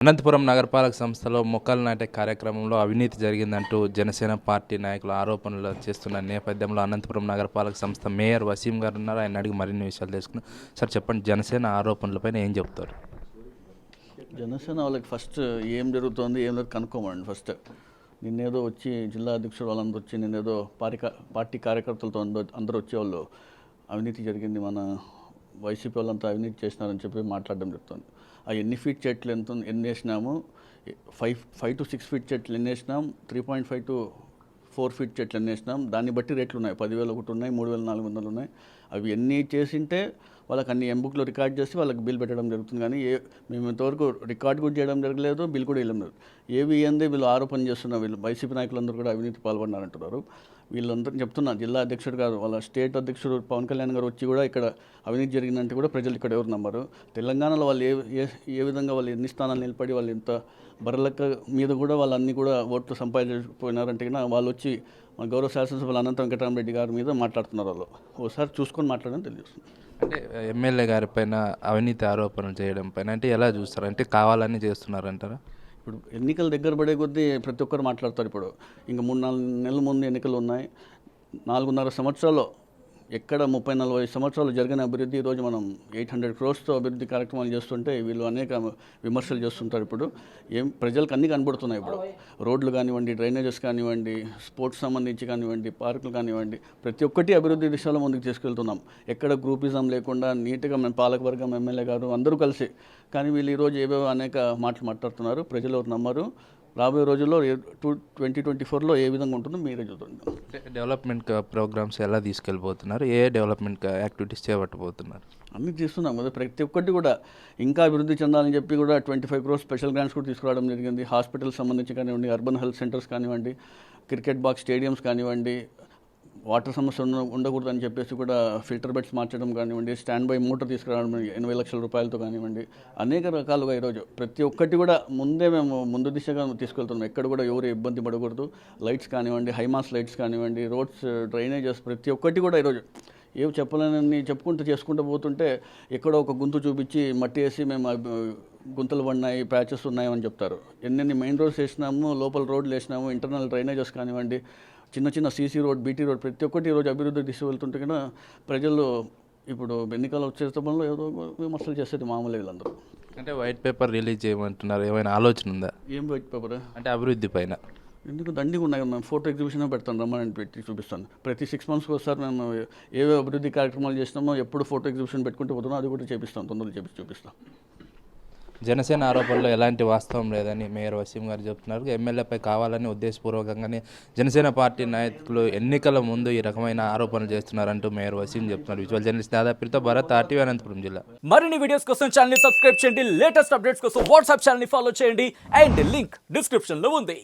అనంతపురం నగరపాలక సంస్థలో మొక్కలు నాటే కార్యక్రమంలో అవినీతి జరిగిందంటూ జనసేన పార్టీ నాయకులు ఆరోపణలు చేస్తున్న నేపథ్యంలో అనంతపురం నగరపాలక సంస్థ మేయర్ వసీం గారు ఉన్నారు. ఆయన అడిగి మరిన్ని విషయాలు తెలుసుకున్నాం. సార్ చెప్పండి, జనసేన ఆరోపణలపైన ఏం చెప్తారు? జనసేన వాళ్ళకి ఫస్ట్ ఏం జరుగుతుంది ఏం లేదు కనుక్కోమండి. ఫస్ట్ నిన్నేదో వచ్చి జిల్లా అధ్యక్షుడు వాళ్ళందరూ వచ్చి నిన్నేదో పార్టీ కార్యకర్తలతో అందరూ వచ్చేవాళ్ళు అవినీతి జరిగింది, మన వైసీపీ వాళ్ళంతా అవినీతి చేసినారని చెప్పి మాట్లాడడం జరుగుతుంది. ఆ ఎన్ని ఫీట్ చెట్లు ఎన్ని వేసినాము, 5 to 6 ఫీట్ చెట్లు ఎన్ని వేసినాం, 3.5 to 4 ఫీట్ చెట్లు ఎన్ని వేసినాం, దాన్ని బట్టి రేట్లు ఉన్నాయి. 10,000 ఒకటి ఉన్నాయి, 3,400 ఉన్నాయి. అవి ఎన్ని చేసింటే వాళ్ళకి అన్ని ఎంబుక్లో రికార్డ్ చేసి వాళ్ళకి బిల్ పెట్టడం జరుగుతుంది. కానీ మేము ఇంతవరకు రికార్డ్ కూడా చేయడం జరగలేదు, బిల్ కూడా వేయడం లేదు. ఏవి ఏందే వీళ్ళు ఆరోపణ చేస్తున్నారు. వీళ్ళు వైసీపీ నాయకులందరూ కూడా అవినీతి పాల్పడినారంటున్నారు. వీళ్ళందరూ చెప్తున్నా, జిల్లా అధ్యక్షుడు గారు వాళ్ళ స్టేట్ అధ్యక్షుడు పవన్ కళ్యాణ్ గారు వచ్చి కూడా ఇక్కడ అవినీతి జరిగిందంటే కూడా ప్రజలు ఇక్కడ ఎవరు నమ్మరు. తెలంగాణలో వాళ్ళు ఏ విధంగా వాళ్ళు ఎన్ని స్థానాలు నిలబడి వాళ్ళు ఇంత బర్రెలక్క మీద కూడా వాళ్ళన్నీ కూడా ఓట్లు సంపాదించిపోయినారంటే వాళ్ళు వచ్చి మన గౌరవ శాసనసభ్యులు అనంత వెంకటరామరెడ్డి గారి మీద మాట్లాడుతున్నారు. వాళ్ళు ఒకసారి చూసుకొని మాట్లాడడం తెలియజేస్తుంది. అంటే ఎమ్మెల్యే గారి పైన అవినీతి ఆరోపణలు చేయడం పైన అంటే ఎలా చూస్తారు? అంటే కావాలని చేస్తున్నారంటారా? ఇప్పుడు ఎన్నికలు దగ్గర పడే కొద్దీ ప్రతి ఒక్కరు మాట్లాడతారు. ఇప్పుడు ఇంకా 3-4 నెలల ముందు ఎన్నికలు ఉన్నాయి. 4.5 సంవత్సరాలు ఎక్కడ 30-40 సంవత్సరాలు జరిగిన అభివృద్ధి ఈరోజు మనం 800 crores అభివృద్ధి కార్యక్రమాలు చేస్తుంటే వీళ్ళు అనేక విమర్శలు చేస్తుంటారు. ఇప్పుడు ప్రజలకు అన్నీ కనబడుతున్నాయి. ఇప్పుడు రోడ్లు కానివ్వండి, డ్రైనేజెస్ కానివ్వండి, స్పోర్ట్స్ సంబంధించి కానివ్వండి, పార్కులు కానివ్వండి, ప్రతి ఒక్కటి అభివృద్ధి దిశలో ముందుకు తీసుకెళ్తున్నాం. ఎక్కడ గ్రూపిజం లేకుండా నీట్గా మేము పాలకవర్గం, ఎమ్మెల్యే గారు అందరూ కలిసి. కానీ వీళ్ళు ఈరోజు ఏవేవో అనేక మాటలు మాట్లాడుతున్నారు. ప్రజలు నమ్మరు. రాబోయే రోజుల్లో 2024లో ఏ విధంగా ఉంటుందో మీరే చూడండి. డెవలప్మెంట్ ప్రోగ్రామ్స్ ఎలా తీసుకెళ్ళిపోతున్నారు? ఏ డెవలప్మెంట్ యాక్టివిటీస్ చేపట్టబోతున్నారు? అన్నీ చేస్తున్నాం కదా. ప్రతి ఒక్కటి కూడా ఇంకా అభివృద్ధి చెందాలని చెప్పి కూడా 25 crores స్పెషల్ గ్రాంట్స్ కూడా తీసుకురావడం జరిగింది. హాస్పిటల్స్ సంబంధించి కానివ్వండి, అర్బన్ హెల్త్ సెంటర్స్ కానివ్వండి, క్రికెట్ బాక్స్ స్టేడియంస్ కానివ్వండి, వాటర్ సమస్య ఉండకూడదని చెప్పేసి కూడా ఫిల్టర్ బెడ్స్ మార్చడం కానివ్వండి, స్టాండ్ బై మోటార్ తీసుకురావడం 80 లక్షల రూపాయలతో కానివ్వండి, అనేక రకాలుగా ఈరోజు ప్రతి ఒక్కటి కూడా మేము ముందు దిశగా తీసుకెళ్తున్నాం. ఎక్కడ కూడా ఎవరు ఇబ్బంది పడకూడదు. లైట్స్ కానివ్వండి, హైమాస్ లైట్స్ కానివ్వండి, రోడ్స్, డ్రైనేజెస్, ప్రతి ఒక్కటి కూడా ఈరోజు ఏవి చెప్పలేనని చేసుకుంటూ పోతుంటే ఎక్కడో ఒక గుంత చూపించి మట్టి వేసి మేము గుంతలు పడినాయి, ప్యాచెస్ ఉన్నాయని చెప్తారు. ఎన్నెన్ని మెయిన్ రోడ్స్ వేసినాము, లోపల రోడ్లు వేసినాము, ఇంటర్నల్ డ్రైనేజెస్ కానివ్వండి, చిన్న సీసీ రోడ్, బీటీ రోడ్, ప్రతి ఒక్కటి ఈరోజు అభివృద్ధి దిశ వెళ్తుంటే కూడా ప్రజలు ఇప్పుడు ఎన్నికలు వచ్చే సమయంలో ఏదో విమర్శలు చేసేది మామూలు. వీళ్ళందరూ అంటే వైట్ పేపర్ రిలీజ్ చేయమంటున్నారు. ఏమైనా ఆలోచన ఉందా? ఏం వైట్ పేపర్ అంటే అభివృద్ధి పైన ఎందుకు దండిగా ఉన్నాయి. మేము ఫోటో ఎగ్జిబిషన్ పెడతాను, రమ్మని పెట్టి చూపిస్తాను. ప్రతి 6 monthsకి ఒకసారి మేము ఏవే అభివృద్ధి కార్యక్రమాలు చేసినామో ఎప్పుడు ఫోటో ఎగ్జిబిషన్ పెట్టుకుంటూ పోతున్నామో అది కూడా చేపిస్తాం, తొందరగా చూపిస్తాం. జనసేన ఆరోపణలో ఎలాంటి వాస్తవం లేదని మేయర్ వసీం గారు చెప్తున్నారు. ఎమ్మెల్యేపై కావాలని ఉద్దేశపూర్వకంగానే జనసేన పార్టీ నాయకులు ఎన్నికల ముందు ఈ రకమైన ఆరోపణలు చేస్తున్నారంటూ మేయర్ వసీం చెప్తున్నారు. విజువల్ జర్నలిస్ట్ దాదాపుతో భరత్, RTV, అనంతపురం జిల్లా. మరిన్ని వీడియోస్ కోసం ఛానల్ ని సబ్స్క్రైబ్ చేయండి. లేటెస్ట్ అప్డేట్స్ కోసం వాట్సాప్ ఛానల్ ని ఫాలో చేయండి. అండ్ లింక్ డిస్క్రిప్షన్ లో ఉంది.